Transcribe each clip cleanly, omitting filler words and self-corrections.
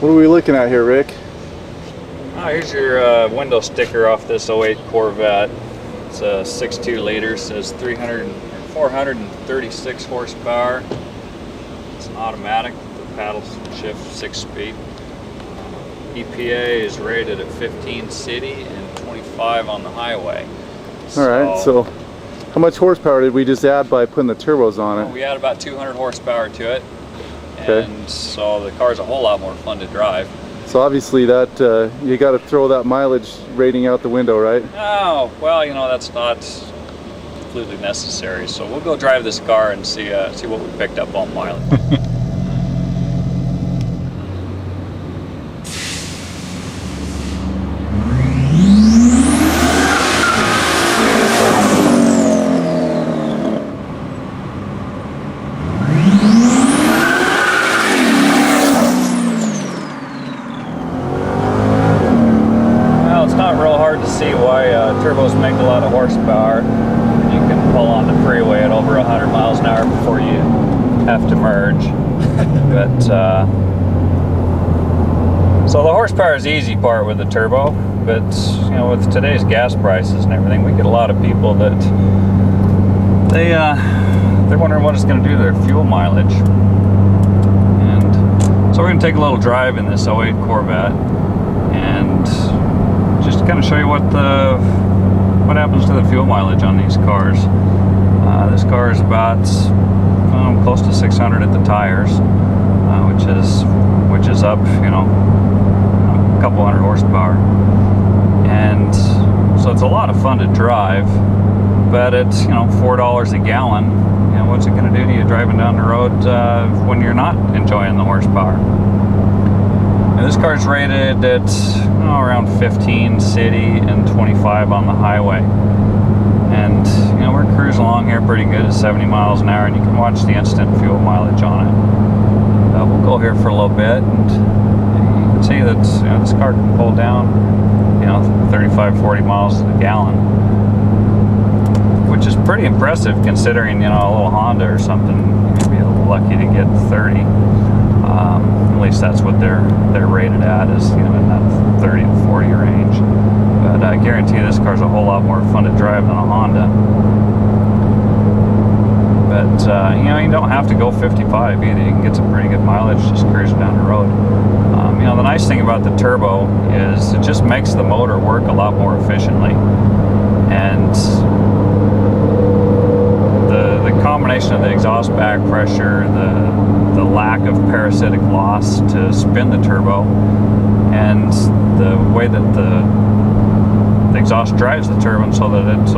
What are we looking at here, Rick? Oh, here's your window sticker off this '08 Corvette. It's a 6.2 liter, says 436 horsepower. It's an automatic, the paddle shift 6-speed. EPA is rated at 15 city and 25 on the highway. Alright, so how much horsepower did we just add by putting the turbos on it? We add about 200 horsepower to it. Okay. And so the car's a whole lot more fun to drive. So obviously that you got to throw that mileage rating out the window, right? Oh, well, you know, that's not completely necessary. So we'll go drive this car and see what we picked up on mileage. To see why turbos make a lot of horsepower. You can pull on the freeway at over 100 miles an hour before you have to merge. But so the horsepower is the easy part with the turbo, but you know, with today's gas prices and everything, we get a lot of people that they're wondering what it's going to do to their fuel mileage. And so we're going to take a little drive in this '08 Corvette and just to kind of show you what happens to the fuel mileage on these cars. This car is about close to 600 at the tires, which is up, you know, a couple hundred horsepower, and so it's a lot of fun to drive. But it's, you know, $4 a gallon. You know, what's it going to do to you driving down the road when you're not enjoying the horsepower? And this car's rated at around 15 city and 25 on the highway. And you know, we're cruising along here pretty good at 70 miles an hour, and you can watch the instant fuel mileage on it. We'll go here for a little bit, and you can see that, you know, this car can pull down, you know, 35-40 miles a gallon, which is pretty impressive considering, you know, a little Honda or something, you'd be a little lucky to get 30. At least that's what they're rated at, is, you know, in that 30 to 40 range. But I guarantee you this car's a whole lot more fun to drive than a Honda. But you know, you don't have to go 55 either. You can get some pretty good mileage just cruising down the road. You know, the nice thing about the turbo is it just makes the motor work a lot more efficiently. And the combination of the exhaust back pressure, the lack of parasitic loss to spin the turbo, and the way that the exhaust drives the turbine so that it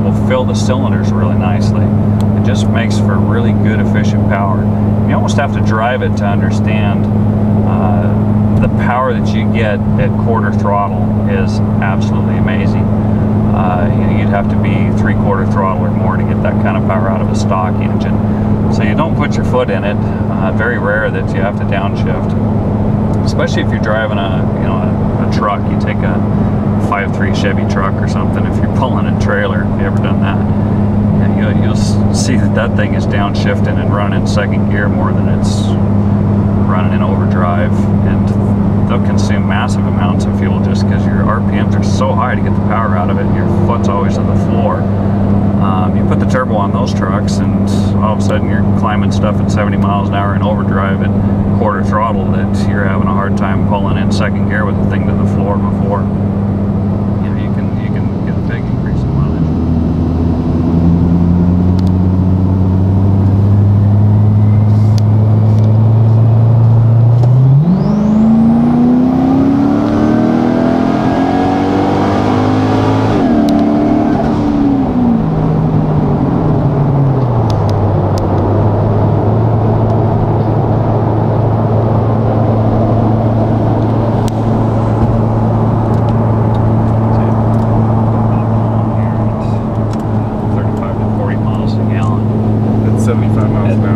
will fill the cylinders really nicely. It just makes for really good, efficient power. You almost have to drive it to understand the power that you get at quarter throttle is absolutely amazing. You know, you'd have to be 3/4 throttle or more to get that kind of power out of a stock engine. So you don't put your foot in it. Very rare that you have to downshift, especially if you're driving a truck. You take a 5.3 Chevy truck or something. If you're pulling a trailer, have you ever done that? Yeah, you'll see that thing is downshifting and running in second gear more than it's running in overdrive, and they'll consume massive amounts of fuel just because your RPMs are so high to get the power out of it. Your foot's always on the floor. You put the turbo on those trucks, and all of a sudden you're climbing stuff at 70 miles an hour in overdrive at quarter throttle that you're having a hard time pulling in second gear with the thing to the floor before. You know, you can get a big increase in mileage.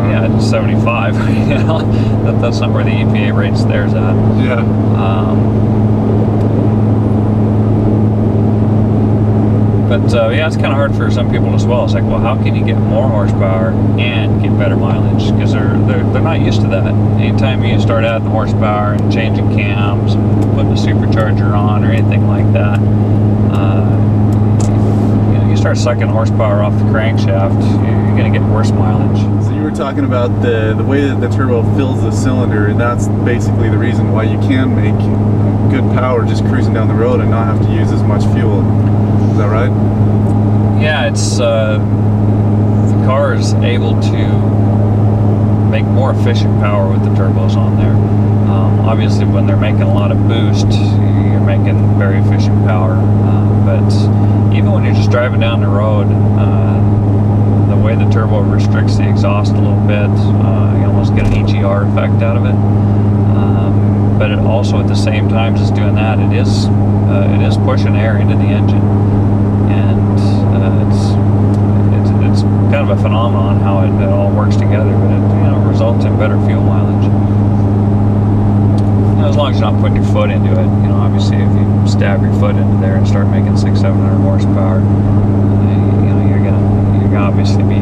Yeah, 75. You know, that's not where the EPA rates theirs at. Yeah. But yeah, it's kind of hard for some people as well. It's like, well, how can you get more horsepower and get better mileage? Because they're not used to that. Anytime you start adding horsepower and changing cams and putting a supercharger on or anything like that, you start sucking horsepower off the crankshaft, you're going to get worse mileage. So you were talking about the way that the turbo fills the cylinder, and that's basically the reason why you can make good power just cruising down the road and not have to use as much fuel. Is that right? Yeah, it's the car is able to make more efficient power with the turbos on there. Obviously, when they're making a lot of boost, you're making very efficient power. But even when you're just driving down the road, the way the turbo restricts the exhaust a little bit, you almost get an EGR effect out of it. But it also, at the same time as doing that, it is pushing air into the engine, and it's kind of a phenomenon how it all works together. But it results in better fuel mileage. As long as you're not putting your foot into it. Obviously, if you stab your foot into there and start making 600-700 horsepower, you're gonna obviously be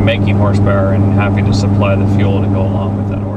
making horsepower and having to supply the fuel to go along with that horsepower.